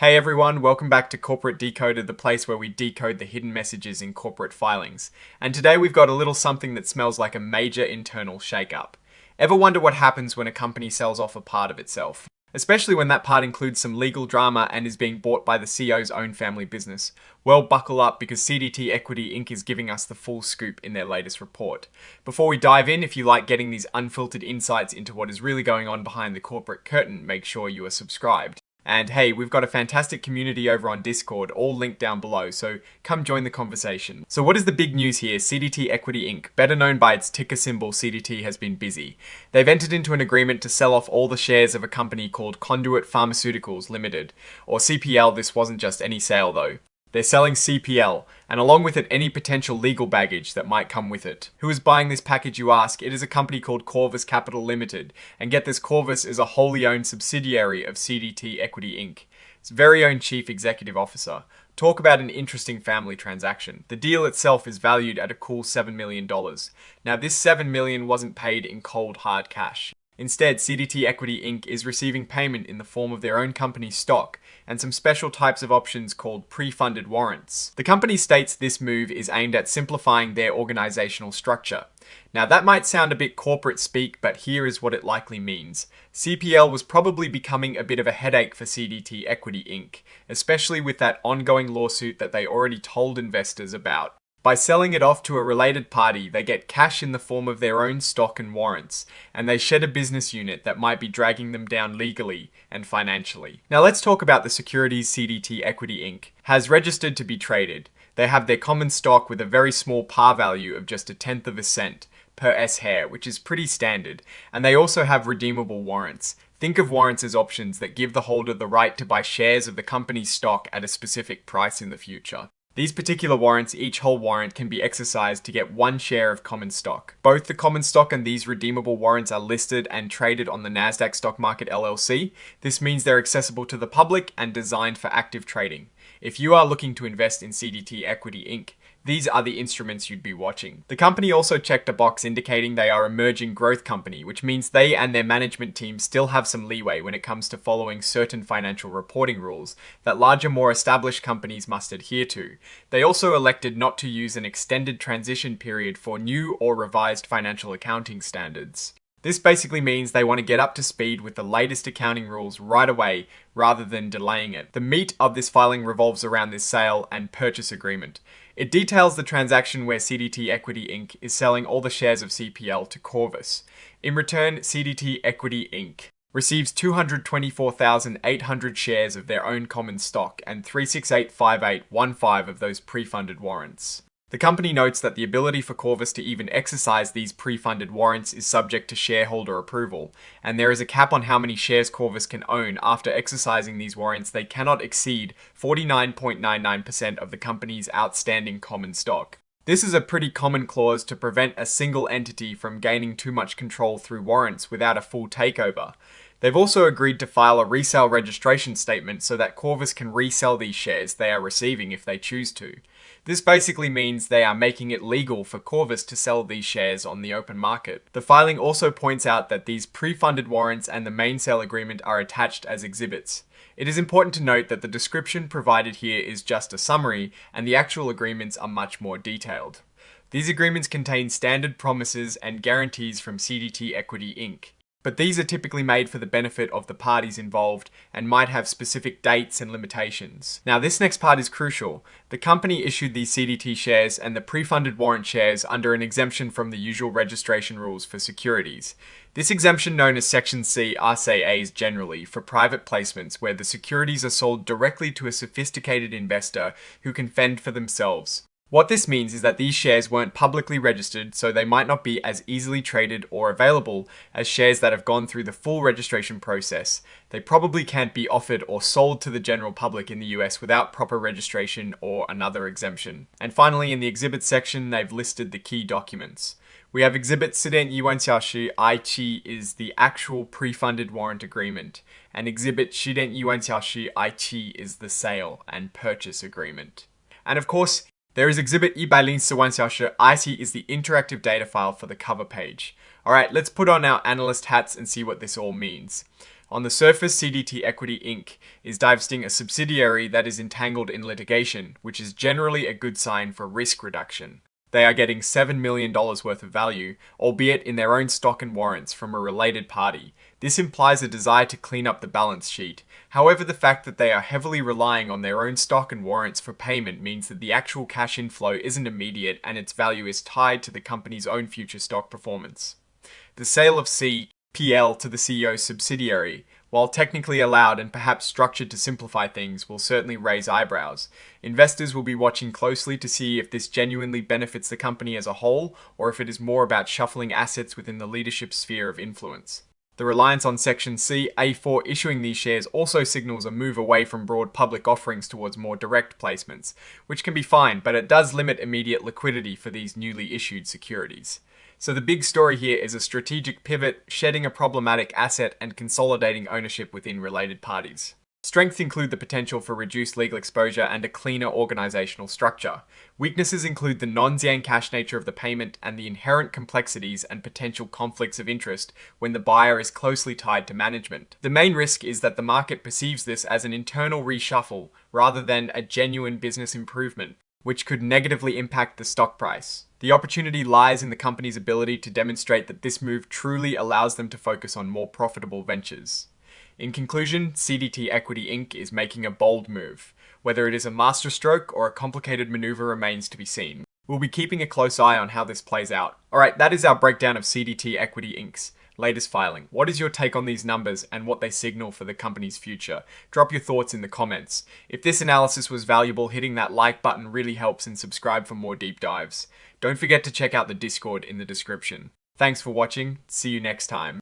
Hey everyone, welcome back to Corporate Decoded, the place where we decode the hidden messages in corporate filings. And today we've got a little something that smells like a major internal shakeup. Ever wonder what happens when a company sells off a part of itself? Especially when that part includes some legal drama and is being bought by the CEO's own family business. Well, buckle up because CDT Equity Inc. is giving us the full scoop in their latest report. Before we dive in, if you like getting these unfiltered insights into what is really going on behind the corporate curtain, make sure you are subscribed. And hey, we've got a fantastic community over on Discord, all linked down below, so come join the conversation. So what is the big news here? CDT Equity Inc., better known by its ticker symbol CDT, has been busy. They've entered into an agreement to sell off all the shares of a company called Conduit Pharmaceuticals Limited, or CPL. This wasn't just any sale though. They're selling CPL, and along with it, any potential legal baggage that might come with it. Who is buying this package, you ask? It is a company called Corvus Capital Limited. And get this, Corvus is a wholly owned subsidiary of CDT Equity Inc. Its very own chief executive officer. Talk about an interesting family transaction. The deal itself is valued at a cool $7 million. Now, this $7 million wasn't paid in cold hard cash. Instead, CDT Equity Inc. is receiving payment in the form of their own company stock and some special types of options called pre-funded warrants. The company states this move is aimed at simplifying their organizational structure. Now that might sound a bit corporate speak, but here is what it likely means. CPL was probably becoming a bit of a headache for CDT Equity Inc., especially with that ongoing lawsuit that they already told investors about. By selling it off to a related party, they get cash in the form of their own stock and warrants, and they shed a business unit that might be dragging them down legally and financially. Now let's talk about the securities CDT Equity Inc. has registered to be traded. They have their common stock with a very small par value of just 1/10 of a cent per S-share, which is pretty standard, and they also have redeemable warrants. Think of warrants as options that give the holder the right to buy shares of the company's stock at a specific price in the future. These particular warrants, each whole warrant can be exercised to get 1 share of common stock. Both the common stock and these redeemable warrants are listed and traded on the Nasdaq Stock Market LLC. This means they're accessible to the public and designed for active trading. If you are looking to invest in CDT Equity Inc., these are the instruments you'd be watching. The company also checked a box indicating they are an emerging growth company, which means they and their management team still have some leeway when it comes to following certain financial reporting rules that larger, more established companies must adhere to. They also elected not to use an extended transition period for new or revised financial accounting standards. This basically means they want to get up to speed with the latest accounting rules right away rather than delaying it. The meat of this filing revolves around this sale and purchase agreement. It details the transaction where CDT Equity Inc. is selling all the shares of CPL to Corvus. In return, CDT Equity Inc. receives 224,800 shares of their own common stock and 3685815 of those pre-funded warrants. The company notes that the ability for Corvus to even exercise these pre-funded warrants is subject to shareholder approval, and there is a cap on how many shares Corvus can own. After exercising these warrants, they cannot exceed 49.99% of the company's outstanding common stock. This is a pretty common clause to prevent a single entity from gaining too much control through warrants without a full takeover. They've also agreed to file a resale registration statement so that Corvus can resell these shares they are receiving if they choose to. This basically means they are making it legal for Corvus to sell these shares on the open market. The filing also points out that these pre-funded warrants and the main sale agreement are attached as exhibits. It is important to note that the description provided here is just a summary, and the actual agreements are much more detailed. These agreements contain standard promises and guarantees from CDT Equity Inc. But these are typically made for the benefit of the parties involved and might have specific dates and limitations. Now, this next part is crucial. The company issued these CDT shares and the pre-funded warrant shares under an exemption from the usual registration rules for securities. This exemption, known as Section C RCAs generally, for private placements where the securities are sold directly to a sophisticated investor who can fend for themselves. What this means is that these shares weren't publicly registered, so they might not be as easily traded or available as shares that have gone through the full registration process. They probably can't be offered or sold to the general public in the US without proper registration or another exemption. And finally, in the exhibits section, they've listed the key documents. We have Exhibit 10-1小时 I-Chi is the actual pre-funded warrant agreement, and Exhibit 10-1小时 I-Chi is the sale and purchase agreement. And of course, there is Exhibit 101小时 IT is the interactive data file for the cover page. Alright, let's put on our analyst hats and see what this all means. On the surface, CDT Equity Inc. is divesting a subsidiary that is entangled in litigation, which is generally a good sign for risk reduction. They are getting $7 million worth of value, albeit in their own stock and warrants from a related party. This implies a desire to clean up the balance sheet. However, the fact that they are heavily relying on their own stock and warrants for payment means that the actual cash inflow isn't immediate and its value is tied to the company's own future stock performance. The sale of CPL to the CEO's subsidiary, while technically allowed and perhaps structured to simplify things, will certainly raise eyebrows. Investors will be watching closely to see if this genuinely benefits the company as a whole, or if it is more about shuffling assets within the leadership sphere of influence. The reliance on Section C, A4 issuing these shares also signals a move away from broad public offerings towards more direct placements, which can be fine, but it does limit immediate liquidity for these newly issued securities. So the big story here is a strategic pivot, shedding a problematic asset and consolidating ownership within related parties. Strengths include the potential for reduced legal exposure and a cleaner organizational structure. Weaknesses include the non-Xiang cash nature of the payment and the inherent complexities and potential conflicts of interest when the buyer is closely tied to management. The main risk is that the market perceives this as an internal reshuffle rather than a genuine business improvement, which could negatively impact the stock price. The opportunity lies in the company's ability to demonstrate that this move truly allows them to focus on more profitable ventures. In conclusion, CDT Equity Inc. is making a bold move. Whether it is a masterstroke or a complicated maneuver remains to be seen. We'll be keeping a close eye on how this plays out. Alright, that is our breakdown of CDT Equity Inc.'s latest filing. What is your take on these numbers and what they signal for the company's future? Drop your thoughts in the comments. If this analysis was valuable, hitting that like button really helps, and subscribe for more deep dives. Don't forget to check out the Discord in the description. Thanks for watching. See you next time.